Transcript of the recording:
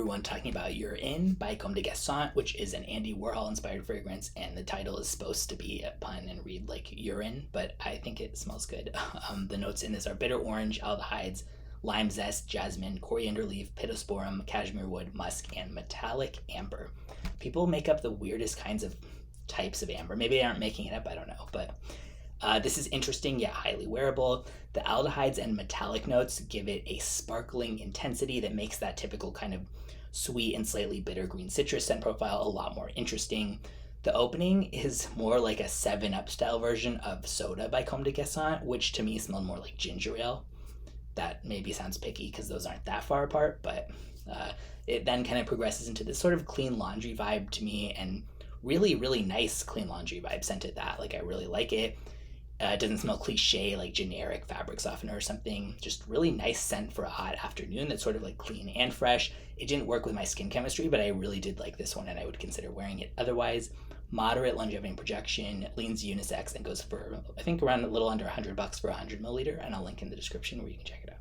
everyone talking about You're In by Comme de Garcons, which is an Andy Warhol inspired fragrance, and the title is supposed to be a pun and read like urine, but I think it smells good. The notes in this are bitter orange, aldehydes, lime zest, jasmine, coriander leaf, pittosporum, cashmere wood, musk, and metallic amber. People make up the weirdest kinds of types of amber. Maybe they aren't making it up, I don't know, but this is interesting yet highly wearable. The aldehydes and metallic notes give it a sparkling intensity that makes that typical kind of sweet and slightly bitter green citrus scent profile a lot more interesting. The opening is more like a 7-Up style version of Soda by Comme de Garcons, which to me smelled more like ginger ale. That maybe sounds picky because those aren't that far apart, but it then kind of progresses into this sort of clean laundry vibe to me, and really, really nice clean laundry vibe scent at that. Like, I really like it. It doesn't smell cliche like generic fabric softener or something. Just really nice scent for a hot afternoon that's sort of like clean and fresh. It didn't work with my skin chemistry, but I really did like this one and I would consider wearing it otherwise. Moderate longevity and projection, leans unisex, and goes for I think around a little under $100 for 100 milliliter, and I'll link in the description where you can check it out.